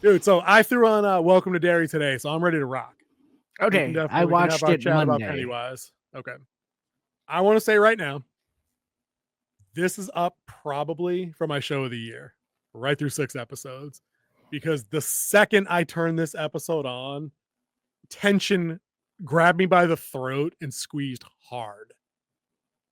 Dude, so I threw on Welcome to Derry today, so I'm ready to rock. Okay, I We can have watched our it chat about Monday. Pennywise. Okay. I want to say right now, this is up probably for my show of the year, right through 6 episodes, because the second I turn this episode on, tension grabbed me by the throat and squeezed hard.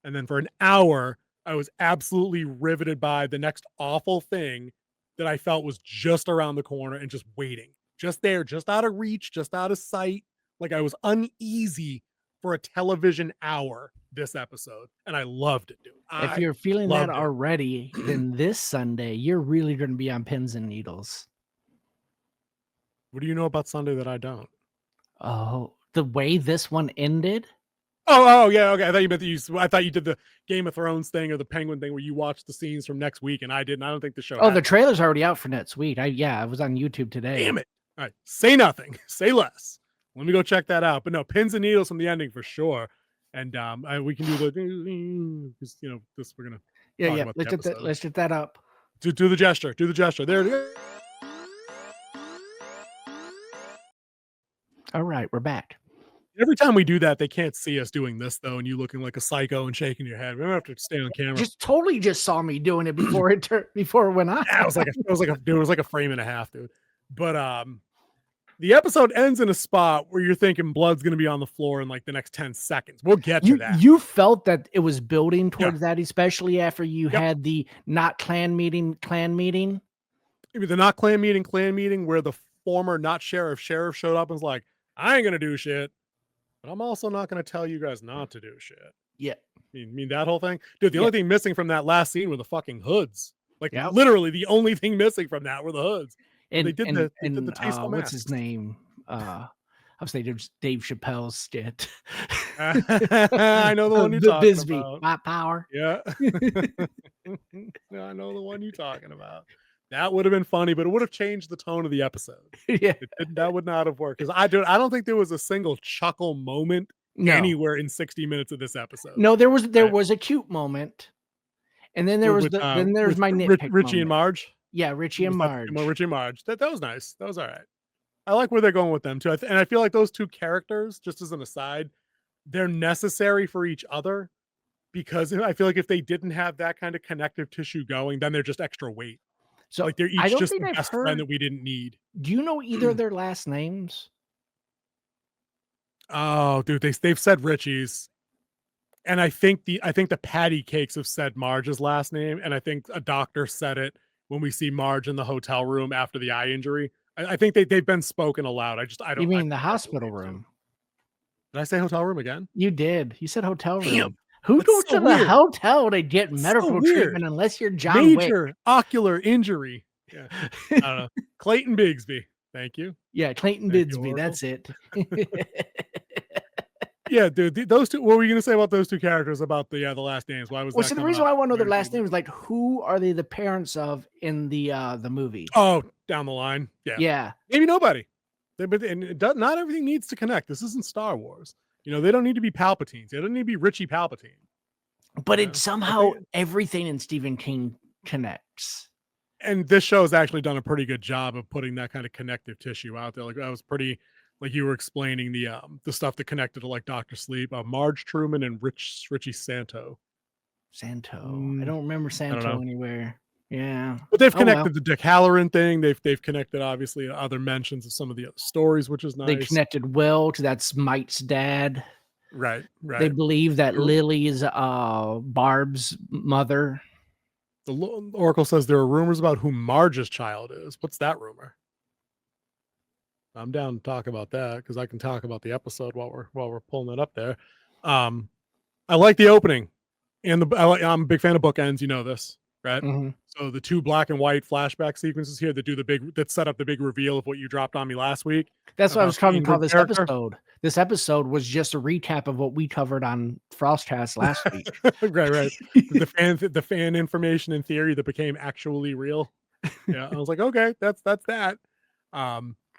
And then for an hour, I was absolutely riveted by the next awful thing that I felt was just around the corner and just waiting, just there, just out of reach, just out of sight. Like I was uneasy for a television hour this episode, and I loved it, dude. If you're feeling that loved it. already, then this Sunday you're really going to be on pins and needles. What do you know about Sunday that I don't? Oh, the way this one ended? Oh, yeah, okay. I thought you did the Game of Thrones thing or the Penguin thing where you watched the scenes from next week, and I didn't. I don't think the show. Oh, the trailer's already out for next week. I was on YouTube today. Damn it! All right, say nothing, say less. Let me go check that out. But no, pins and needles from the ending for sure. And we can do the, this we're gonna. Yeah. Let's get that up. Do the gesture. Do the gesture. There it is. All right, we're back. Every time we do that, they can't see us doing this though, and you looking like a psycho and shaking your head. We don't have to stay on camera. Just saw me doing it before it went on. Yeah, it was like a frame and a half, dude. But the episode ends in a spot where you're thinking blood's going to be on the floor in like the next 10 seconds. We'll get to that. You felt that it was building towards that, especially after you had the not clan meeting. Maybe the not clan meeting where the former not sheriff showed up and was like, I ain't going to do shit, but I'm also not going to tell you guys not to do shit. Yeah. You mean that whole thing? Dude, the only thing missing from that last scene were the fucking hoods. Like literally the only thing missing from that were the hoods. And they did the tasteful what's his name? I was thinking Dave Chappelle's skit. I know the one you're talking Bisbee, about. My power. Yeah. I know the one you're talking about. That would have been funny, but it would have changed the tone of the episode. Yeah. That would not have worked. Because I don't think there was a single chuckle moment anywhere in 60 minutes of this episode. No, there was a cute moment. And then there was my nitpick Richie moment. And Marge. Yeah, Richie and Marge. Richie and Marge. That was nice. That was all right. I like where they're going with them too. And I feel like those two characters, just as an aside, they're necessary for each other, because I feel like if they didn't have that kind of connective tissue going, then they're just extra weight. So like they're each just the best friend that we didn't need. Do you know either of their last names? Oh, dude, they've said Richie's. And I think the patty cakes have said Marge's last name, and I think a doctor said it when we see Marge in the hotel room after the eye injury. I think they've been spoken aloud. I don't. You mean the hospital room? Did I say hotel room again? You did. You said hotel room. Damn, who goes to the hotel to get medical treatment unless you're John Major Wick? Ocular injury. Yeah. I don't know. Clayton Bigsby. Thank you. Yeah, Clayton Bigsby. That's it. Yeah, dude. Those two. What were you gonna say about those two characters about the last names? Why was that? So the reason why I want to know their last name is like, who are they the parents of in the movie? Oh, down the line. Yeah. Maybe nobody. Not everything needs to connect. This isn't Star Wars. They don't need to be Palpatines. They don't need to be Richie Palpatine. But it somehow everything in Stephen King connects. And this show has actually done a pretty good job of putting that kind of connective tissue out there. Like that was pretty. Like you were explaining the stuff that connected to like Dr. Sleep, Marge Truman and Richie Santo. I don't remember Santo anywhere. Yeah, but they've connected the Dick Hallorann thing. They've connected obviously other mentions of some of the other stories, which is nice. They connected Will to that's Mike's dad. Right. They believe that Lily is Barb's mother. The Oracle says there are rumors about who Marge's child is. What's that rumor? I'm down to talk about that because I can talk about the episode while we're pulling it up there. I like the opening, and I'm a big fan of bookends. You know this, right? Mm-hmm. So the two black and white flashback sequences here that set up the big reveal of what you dropped on me last week. That's what I was trying to call this episode. This episode was just a recap of what we covered on FrostCast last week. right. The fan information and theory that became actually real. Yeah, I was like, okay, that's that.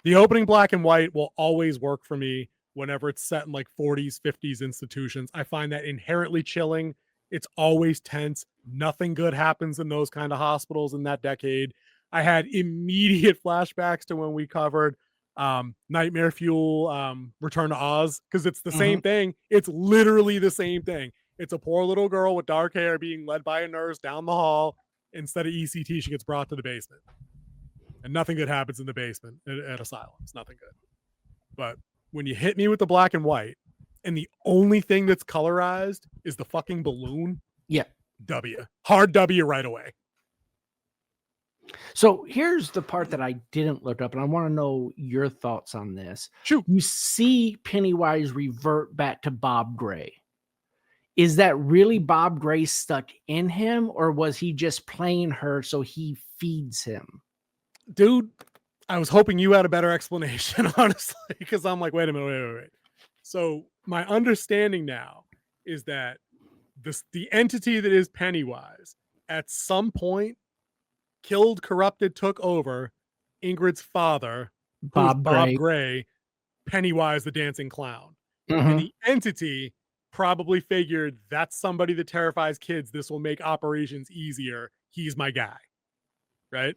The opening black and white will always work for me whenever it's set in like 40s, 50s institutions. I find that inherently chilling. It's always tense. Nothing good happens in those kind of hospitals in that decade. I had immediate flashbacks to when we covered Nightmare Fuel, Return to Oz, because it's the same thing. It's literally the same thing. It's a poor little girl with dark hair being led by a nurse down the hall. Instead of ECT, she gets brought to the basement. And nothing good happens in the basement at asylums. Nothing good. But when you hit me with the black and white, and the only thing that's colorized is the fucking balloon, yeah, W. Hard W right away. So here's the part that I didn't look up, and I want to know your thoughts on this. Shoot. You see Pennywise revert back to Bob Gray. Is that really Bob Gray stuck in him, or was he just playing her so he feeds him? Dude, I was hoping you had a better explanation, honestly, because I'm like, wait a minute, wait. So my understanding now is that the entity that is Pennywise at some point killed, corrupted, took over Ingrid's father, Bob Gray, Pennywise the dancing clown. And the entity probably figured, that's somebody that terrifies kids. This will make operations easier. He's my guy. Right?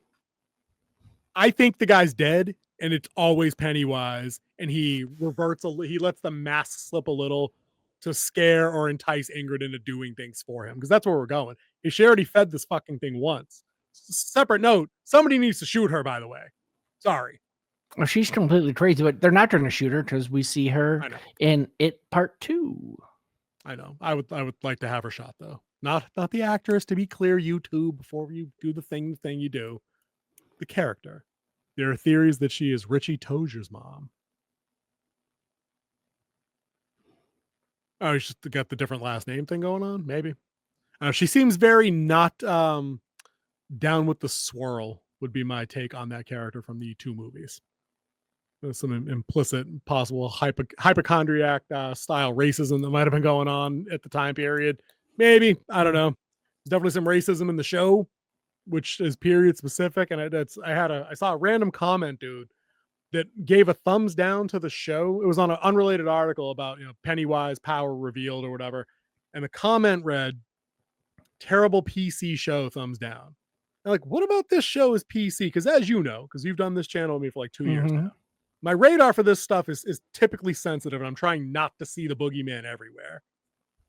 I think the guy's dead, and it's always Pennywise, and he reverts, he lets the mask slip a little to scare or entice Ingrid into doing things for him, because that's where we're going. She already fed this fucking thing once. Separate note, somebody needs to shoot her, by the way. Sorry. Well, she's completely crazy, but they're not going to shoot her because we see her in It Part 2. I know. I would like to have her shot, though. Not the actress, to be clear, YouTube, before you do the thing you do. The character. There are theories that she is Richie Tozier's mom. Oh, she's got the different last name thing going on? Maybe. She seems very not down with the swirl, would be my take on that character from the 2 movies. There's some implicit, possible hypochondriac style racism that might have been going on at the time period. Maybe. I don't know. There's definitely some racism in the show, which is period specific. And I saw a random comment, dude, that gave a thumbs down to the show. It was on an unrelated article about, Pennywise power revealed or whatever. And the comment read, terrible PC show, thumbs down. I'm like, what about this show is PC? Because as you know, because you've done this channel with me for like 2 years now, my radar for this stuff is typically sensitive, and I'm trying not to see the boogeyman everywhere.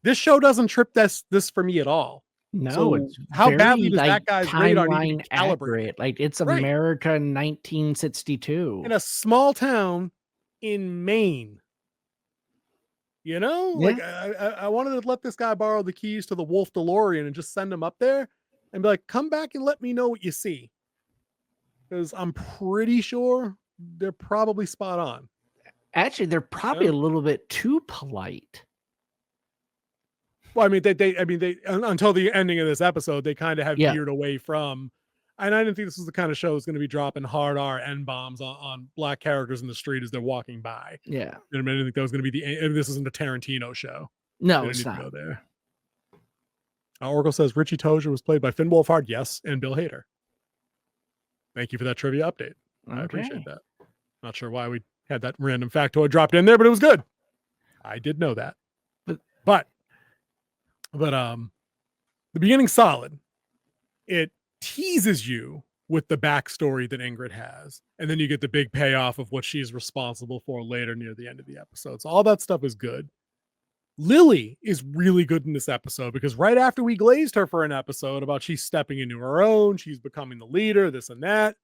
This show doesn't trip this for me at all. No, so it's how very, badly does that guy's radar need to be calibrated? Like, it's America 1962 in a small town in Maine. Like I wanted to let this guy borrow the keys to the Wolf DeLorean and just send him up there and be like, come back and let me know what you see. Because I'm pretty sure they're probably spot on. Actually, they're probably a little bit too polite. Well, I mean, they until the ending of this episode, they kind of have veered away from. And I didn't think this was the kind of show that's going to be dropping hard N-bombs on black characters in the street as they're walking by. Yeah. I didn't think that was going to be this isn't a Tarantino show. No, it's not. Go there. Oracle says Richie Tozier was played by Finn Wolfhard. Yes, and Bill Hader. Thank you for that trivia update. I appreciate that. Not sure why we had that random factoid dropped in there, but it was good. I did know that. But the beginning's solid. It teases you with the backstory that Ingrid has, and then you get the big payoff of what she's responsible for later near the end of the episode. So all that stuff is good. Lily is really good in this episode because right after we glazed her for an episode about she's stepping into her own, she's becoming the leader, this and that,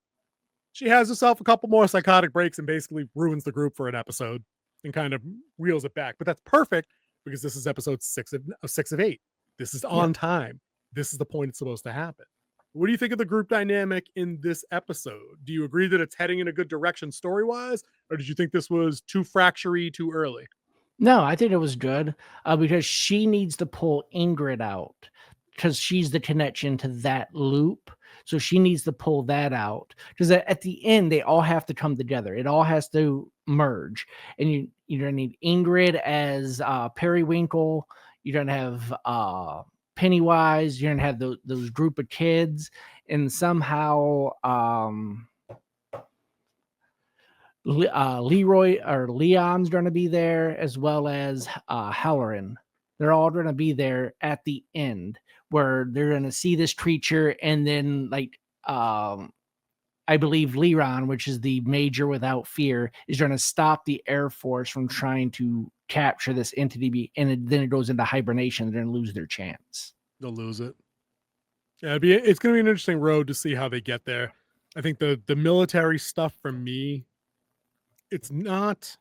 she has herself a couple more psychotic breaks and basically ruins the group for an episode and kind of reels it back. But that's perfect because this is episode 6 of 8. This is on time. This is the point it's supposed to happen. What do you think of the group dynamic in this episode? Do you agree that it's heading in a good direction story-wise, or did you think this was too fractury too early? No, I think it was good because she needs to pull Ingrid out because she's the connection to that loop. So she needs to pull that out because at the end, they all have to come together. It all has to merge. And you're going to need Ingrid as Periwinkle. You're going to have Pennywise. You're going to have those group of kids. And somehow Leroy or Leon's going to be there, as well as Hallorann. They're all going to be there at the end where they're going to see this creature, and then I believe Leron, which is the major without fear, is trying to stop the Air Force from trying to capture this entity, and then it goes into hibernation. They're going to lose their chance. They'll lose it. Yeah, it's going to be an interesting road to see how they get there. I think the military stuff for me, it's not.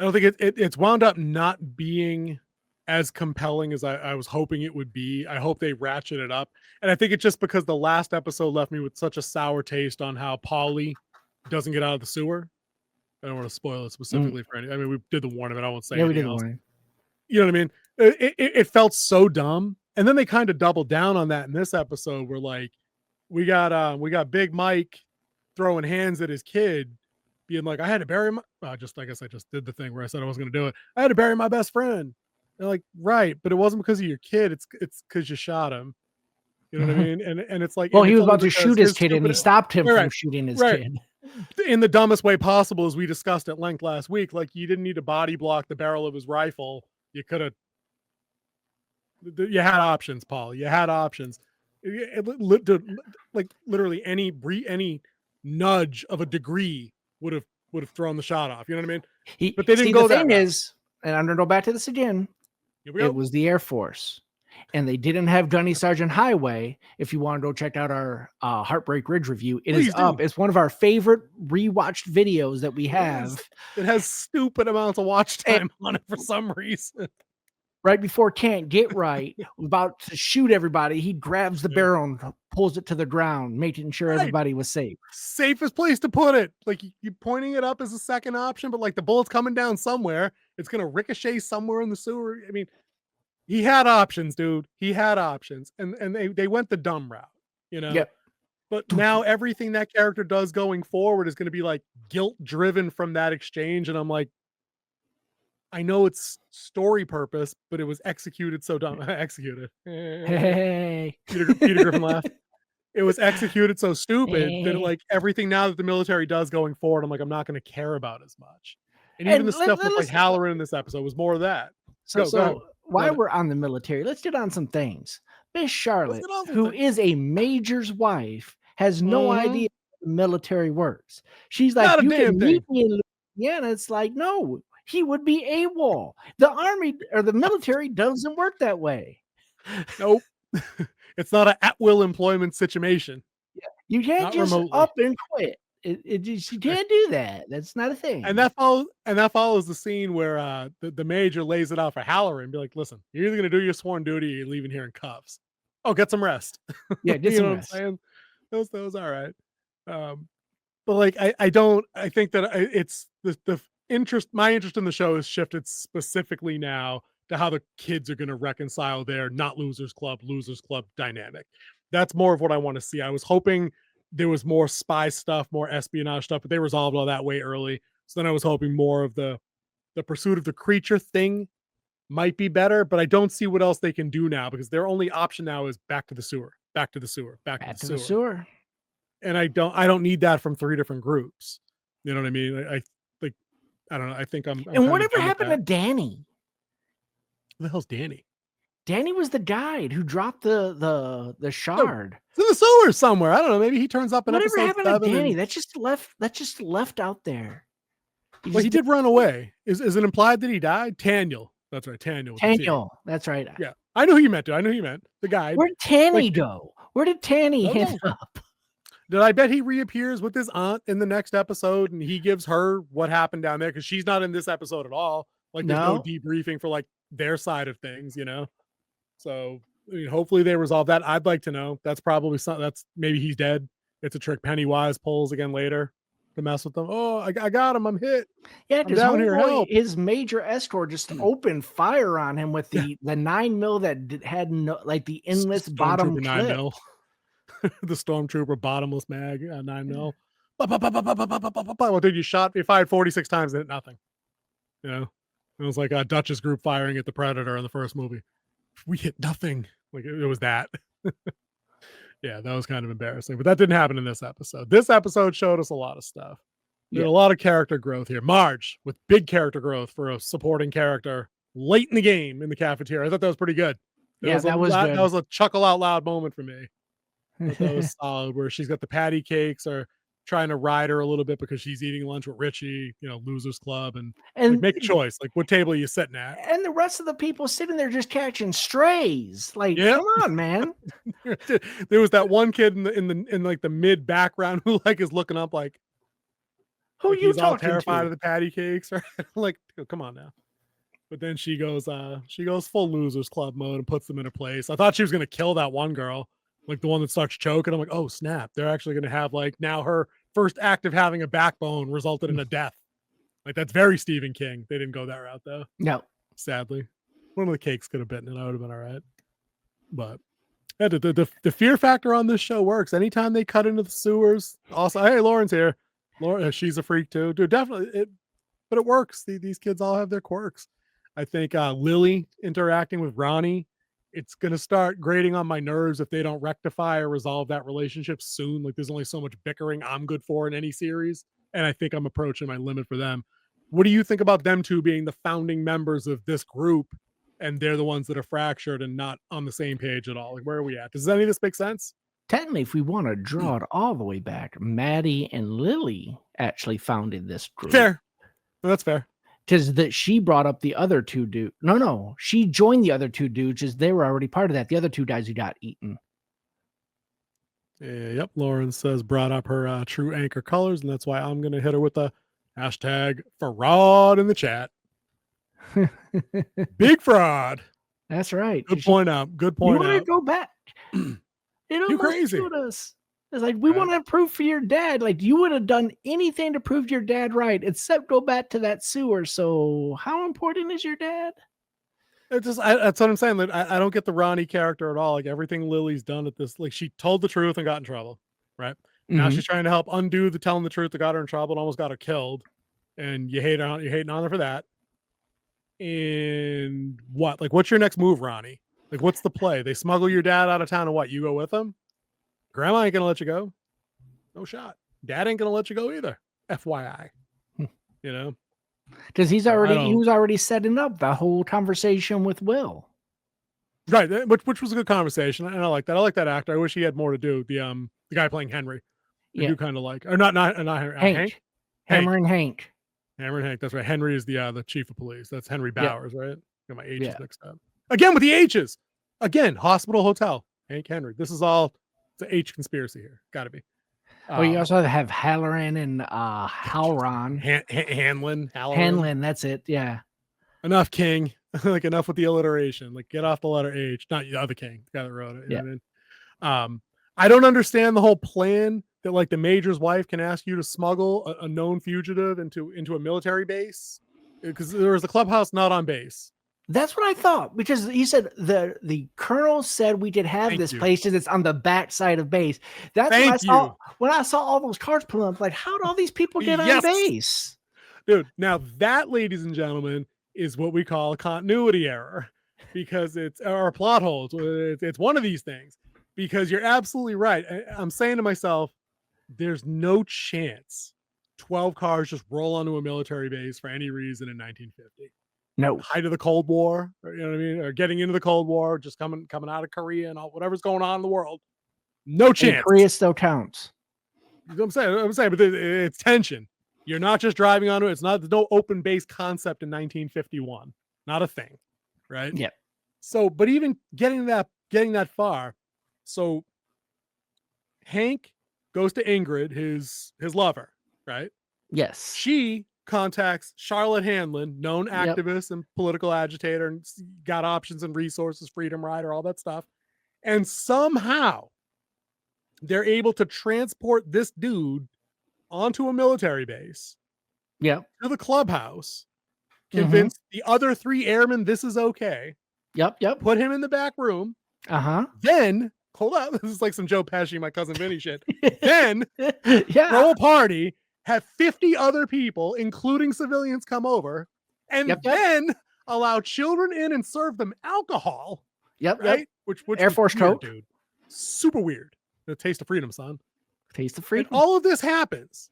I don't think it's wound up not being as compelling as I was hoping it would be. I hope they ratchet it up. And I think it's just because the last episode left me with such a sour taste on how Polly doesn't get out of the sewer. I don't want to spoil it specifically for any. I mean, we did the warning, but I won't say anything else. You know what I mean? It felt so dumb. And then they kind of doubled down on that in this episode where like we got Big Mike throwing hands at his kid, being like, I had to bury my I guess I just did the thing where I said I wasn't gonna do it. I had to bury my best friend. They're like, right, but it wasn't because of your kid, it's because you shot him. You know what I mean? And it's like, well, he was about to shoot his kid and he stopped him from shooting his kid. In the dumbest way possible, as we discussed at length last week. Like, you didn't need to body block the barrel of his rifle. You could have. You had options, Paul. You had options. Like literally any nudge of a degree would have thrown the shot off. You know what I mean? But they didn't go that route. The thing is, and I'm going to go back to this again. It was the Air Force, and they didn't have Gunny Sergeant Highway. If you want to go check out our Heartbreak Ridge review, Please is up. It's one of our favorite rewatched videos that we have. It has stupid amounts of watch time on it for some reason. Right before Can't Get Right, about to shoot everybody, he grabs the barrel and pulls it to the ground, making sure everybody was safe. Safest place to put it. Like, you pointing it up as a second option, but like the bullet's coming down somewhere. It's going to ricochet somewhere in the sewer. I mean, he had options, dude. He had options. And they went the dumb route, you know? Yep. But now everything that character does going forward is going to be like guilt driven from that exchange. And I'm like, I know it's story purpose, but it was executed so dumb. Executed. Hey. Peter Griffin laughed. It was executed so stupid that like everything now that the military does going forward, I'm like, I'm not going to care about as much. And even the stuff with like Hallorann in this episode was more of that. So while we're on the military, let's get on some things. Miss Charlotte, who is a major's wife, has no idea how the military works. She's like, you can meet me in Louisiana. It's like, no. He would be AWOL. The army or the military doesn't work that way. Nope. It's not an at-will employment situation. Yeah. You can't just up and quit. You can't do that. That's not a thing. And that follows the scene where the major lays it out for Hallorann and be like, listen, you're either going to do your sworn duty or you're leaving here in cuffs. Oh, get some rest. Yeah, get some rest. What I'm saying? That was all right. But like, I think that it's the my interest in the show has shifted specifically now to how the kids are going to reconcile their not losers club dynamic. That's more of what I want to see. I was hoping there was more spy stuff, more espionage stuff, but they resolved all that way early. So then I was hoping more of the pursuit of the creature thing might be better, but I don't see what else they can do now because their only option now is back to the sewer. And I don't need that from 3 different groups. You know what I mean? I don't know. I think I'm. And whatever happened to Danny? Who the hell's Danny? Danny was the guide who dropped the shard. It's in the sewer somewhere. I don't know. Maybe he turns up in whatever episode happened 7. to Danny? That's just left out there. He did run away. Is it implied that he died? Taniel. That's right. Taniel. That's right. Yeah. I know who you meant. The guide. Where did Tanny go? Where did Tanny end up? Did I bet he reappears with his aunt in the next episode and he gives her what happened down there? Because she's not in this episode at all. Like, there's no debriefing for like their side of things, you know? So I mean, hopefully they resolve that. I'd like to know. That's probably something. That's maybe he's dead. It's a trick Pennywise pulls again later to mess with them. Oh, I got him. I'm hit. Yeah, because his major escort just opened fire on him with the 9mm that had no, like the endless bottom clip. 9mm. The Stormtrooper bottomless mag 9mm. Well, dude, you fired 46 times and hit nothing. You know, it was like a Dutch's group firing at the Predator in the first movie. We hit nothing. Like it was that. Yeah, that was kind of embarrassing, but that didn't happen in this episode. This episode showed us a lot of stuff. We had a lot of character growth here. Marge with big character growth for a supporting character late in the game in the cafeteria. I thought that was pretty good. That was good. That was a chuckle out loud moment for me. But that was solid. Where she's got the patty cakes, or trying to ride her a little bit because she's eating lunch with Richie, losers club, and like make a choice. Like, what table are you sitting at? And the rest of the people sitting there just catching strays. Like, Yep. come on, man. There was that one kid in like the mid background who like is looking up like you he's all talking terrified to? of the patty cakes, right? Like, come on now. But then she goes full losers club mode and puts them in a place. I thought she was gonna kill that one girl, like the one that starts choking. I'm like, oh snap, they're actually gonna have like now her first act of having a backbone resulted in a death. Like, that's very Stephen King. They didn't go that route though. No. Sadly. One of the cakes could have bitten it. I would have been all right. But yeah, the fear factor on this show works. Anytime they cut into the sewers, also, hey, Lauren's here. Lauren, she's a freak too. Dude, definitely. But it works. These kids all have their quirks. I think Lily interacting with Ronnie, it's going to start grating on my nerves if they don't rectify or resolve that relationship soon. Like, there's only so much bickering I'm good for in any series. And I think I'm approaching my limit for them. What do you think about them two being the founding members of this group, and they're the ones that are fractured and not on the same page at all? Like, where are we at? Does any of this make sense? Technically, if we want to draw it all the way back, Maddie and Lily actually founded this group. Fair. Well, that's fair. Because that she brought up the other two dudes. No, she joined the other two dudes as they were already part of that. The other two guys who got eaten. Yep. Lauren says brought up her true anchor colors, and that's why I'm going to hit her with the hashtag fraud in the chat. Big fraud. That's right. Good point out. Good point out. You want to go back? You crazy. Us. It's like, we want to prove for your dad. Like, you would have done anything to prove your dad right, except go back to that sewer. So how important is your dad? It's just, that's what I'm saying. Like, I don't get the Ronnie character at all. Like, everything Lily's done at this, like, she told the truth and got in trouble, right? Now she's trying to help undo the telling the truth that got her in trouble and almost got her killed. And you're hating on her for that. And what? Like, what's your next move, Ronnie? Like, what's the play? They smuggle your dad out of town and what? You go with them? Grandma ain't gonna let you go. No shot. Dad ain't gonna let you go either. FYI. Because he was already setting up the whole conversation with Will. Right, which was a good conversation, and I like that. I like that actor. I wish he had more to do. The guy playing Henry. I do kind of like, or not Hank. Hammer and Hank. Hammer and Hank. That's right. Henry is the chief of police. That's Henry Bowers, right? Got my H's mixed up. Again with the H's. Again, hospital, hotel. Hank Henry. This is all. It's an H conspiracy here. Got to be. You also have Hallorann and Hallorann. Hanlon. Hanlon, that's it. Yeah. Enough, King. Like, enough with the alliteration. Like, get off the letter H. Not the other King, the guy that wrote it. You know what I mean? I don't understand the whole plan that, like, the major's wife can ask you to smuggle a known fugitive into a military base, because there was a clubhouse not on base. That's what I thought, because he said the colonel said we could have this place that's on the back side of base. That's what I saw when I saw all those cars pull up. Like, how do all these people get on base? Dude, now that, ladies and gentlemen, is what we call a continuity error, because it's our plot holes. It's one of these things, because you're absolutely right. I'm saying to myself, there's no chance 12 cars just roll onto a military base for any reason in 1950. No. Height of the Cold War, you know what I mean? Or getting into the Cold War, just coming out of Korea and all, whatever's going on in the world. No chance. And Korea still counts. You know what I'm saying, but it's tension. You're not just driving onto it. There's no open base concept in 1951. Not a thing, right? Yeah. So, but even getting that far, so Hank goes to Ingrid, his lover, right? Yes. She contacts Charlotte Hanlon, known activist and political agitator, and got options and resources, freedom rider, all that stuff. And somehow they're able to transport this dude onto a military base, to the clubhouse, convince the other 3 airmen this is okay. Put him in the back room. Then, hold up, this is like some Joe Pesci, My Cousin Vinny shit. Then throw a party, have 50 other people, including civilians, come over, and then allow children in and serve them alcohol. Right? Which Air Force Coke, dude. Super weird. The taste of freedom, son. Taste of freedom. And all of this happens.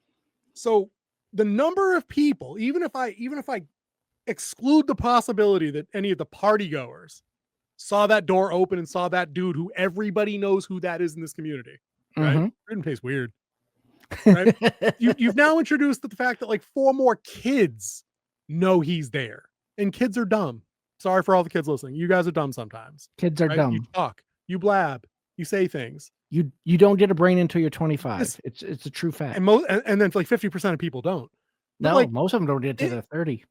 So the number of people, even if I exclude the possibility that any of the party goers saw that door open and saw that dude who everybody knows who that is in this community, right? Freedom tastes weird, right? You've now introduced the fact that like 4 more kids know he's there, and kids are dumb. Sorry for all the kids listening. You guys are dumb sometimes. Kids are right? dumb. You talk, you blab, you say things. You don't get a brain until you're 25. It's a true fact. And then like 50% of people don't. But No, like, most of them don't get to the 30.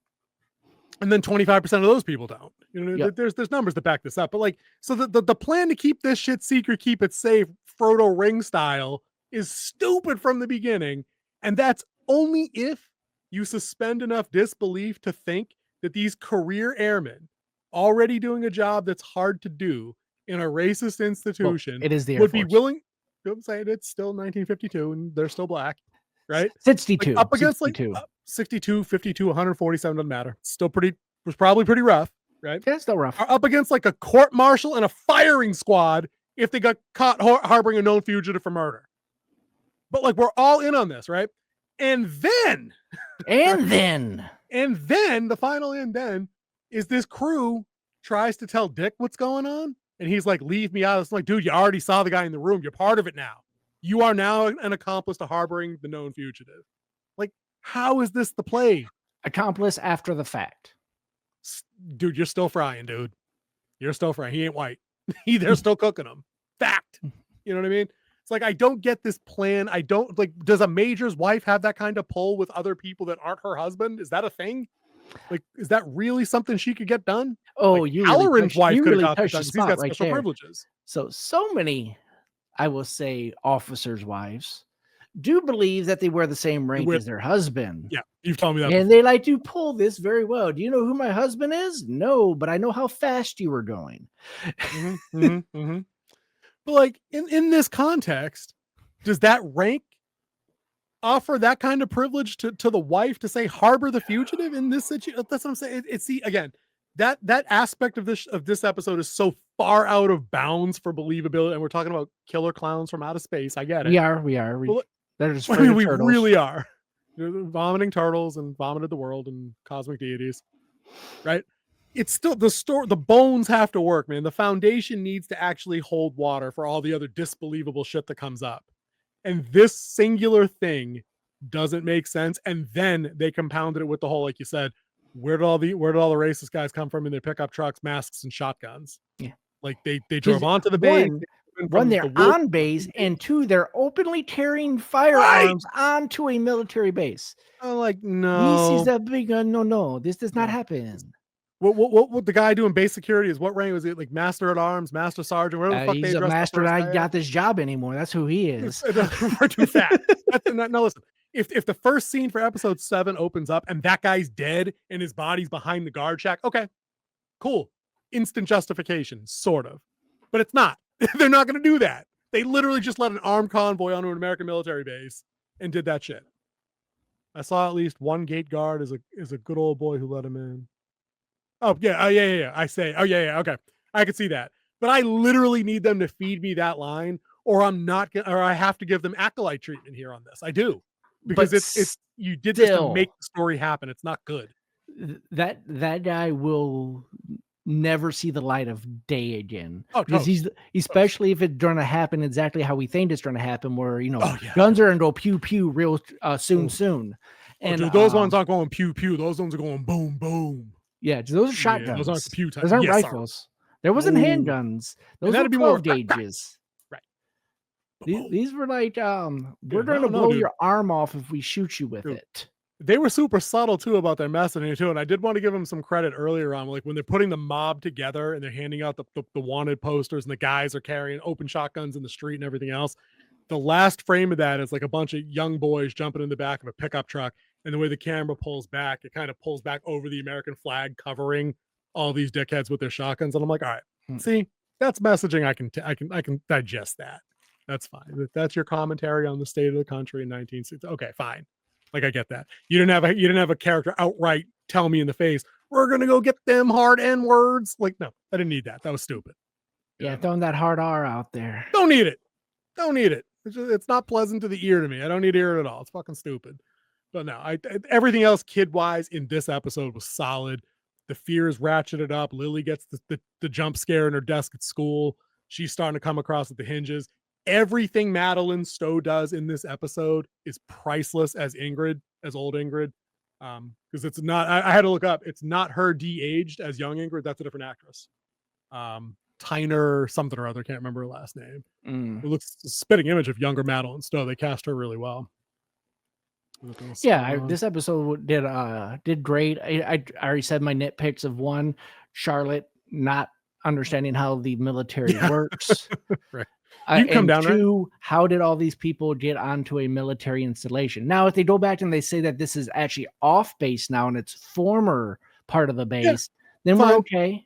And then 25% of those people don't. You know, there's numbers to back this up. But like, so the plan to keep this shit secret, keep it safe, Frodo Ring style, is stupid from the beginning. And that's only if you suspend enough disbelief to think that these career airmen already doing a job that's hard to do in a racist institution it is the Air would Force. be willing. I'm saying it's still 1952 and they're still black, right? 62. Like up against 62. like 62, 52, 147 doesn't matter. Still was probably pretty rough, right? Yeah, still rough. Are up against like a court martial and a firing squad if they got caught harboring a known fugitive for murder. But like, we're all in on this, right? And then the final and then is this crew tries to tell Dick what's going on. And he's like, leave me out. It's like, dude, you already saw the guy in the room. You're part of it now. You are now an accomplice to harboring the known fugitive. Like, how is this the play? Accomplice after the fact. Dude, you're still frying, dude. You're still frying. He ain't white. They're still cooking him. Fact. You know what I mean? It's like, I don't get this plan. I don't like, does a major's wife have that kind of pull with other people that aren't her husband? Is that a thing? Like, is that really something she could get done? Oh, like, you Halloran's wife could really have got touched done. the He's spot got right special there. privileges. So many, I will say, officers' wives do believe that they wear the same rank as their husband. Yeah, you've told me that. And they like to pull this very well. Do you know who my husband is? No, but I know how fast you were going. But like, in this context, does that rank offer that kind of privilege to the wife to say harbor the fugitive in this situation? That's what I'm saying. It's again, that aspect of this episode is so far out of bounds for believability. And we're talking about killer clowns from outer space. I get it. We are. That is we really are. Vomiting turtles and vomited the world and cosmic deities, right? It's still the bones have to work, man. The foundation needs to actually hold water for all the other disbelievable shit that comes up. And this singular thing doesn't make sense. And then they compounded it with the whole, like you said, where did all the racist guys come from in their pickup trucks, masks, and shotguns? Yeah. Like they drove onto the base. One, they're on base, and 2, they're openly carrying firearms onto a military base. I'm like, no. This is a big no. This does not happen. What the guy doing base security is? What rank was it? Like master at arms, master sergeant, whatever the fuck he's they a master. I got this job anymore. That's who he is. We're too fat. No, listen. If the first scene for episode 7 opens up and that guy's dead and his body's behind the guard shack, okay, cool, instant justification, sort of, but it's not. They're not going to do that. They literally just let an armed convoy onto an American military base and did that shit. I saw at least one gate guard is a good old boy who let him in. Oh yeah. I say, oh yeah. Okay, I could see that, but I literally need them to feed me that line, or I have to give them acolyte treatment here on this. I do, because but it's you did this to make the story happen. It's not good. That guy will never see the light of day again. Because he's especially if it's going to happen exactly how we think it's going to happen, where guns are going to go pew pew real soon. And dude, those ones aren't going pew pew. Those ones are going boom boom. Yeah, those are shotguns. Those aren't pew type. Those aren't rifles. There wasn't handguns. Those were 12 gauges. Right. These were like we're going to blow your arm off if we shoot you with it. They were super subtle too about their messaging too, and I did want to give them some credit earlier on, like when they're putting the mob together and they're handing out the wanted posters and the guys are carrying open shotguns in the street and everything else. The last frame of that is like a bunch of young boys jumping in the back of a pickup truck, and the way the camera pulls back, it kind of pulls back over the American flag, covering all these dickheads with their shotguns. And I'm like, all right, see, that's messaging. I can digest that. That's fine. That's your commentary on the state of the country in 1960. Okay, fine. Like, I get that. You didn't have a character outright tell me in the face, we're gonna go get them hard N words. Like, no, I didn't need that. That was stupid. Yeah, throwing that hard R out there. Don't need it. It's not pleasant to the ear to me. I don't need to hear it at all. It's fucking stupid. But no, everything else kid wise in this episode was solid. The fear is ratcheted up. Lily gets the jump scare in her desk at school. She's starting to come across at the hinges. Everything Madeline Stowe does in this episode is priceless as old Ingrid. Because it's not, I had to look up, it's not her de-aged as young Ingrid. That's a different actress. Tyner something or other, can't remember her last name. It looks a spitting image of younger Madeline Stowe. They cast her really well. Yeah, this episode did great. I already said my nitpicks of one, Charlotte not understanding how the military works. Right. You come down, two, right? How did all these people get onto a military installation? Now, if they go back and they say that this is actually off base now and it's former part of the base, then we're okay.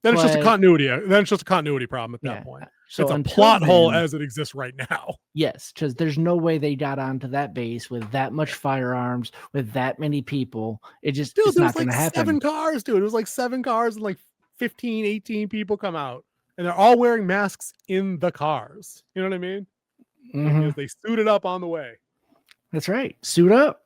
Then it's just a continuity. Then it's just a continuity problem at that point. So it's a plot hole as it exists right now. Yes, because there's no way they got onto that base with that much firearms, with that many people. It just it's not going to happen. 7 cars, dude. It was like 7 cars and like 15, 18 people come out. And they're all wearing masks in the cars. You know what I mean? Because they suited up on the way. That's right. Suit up.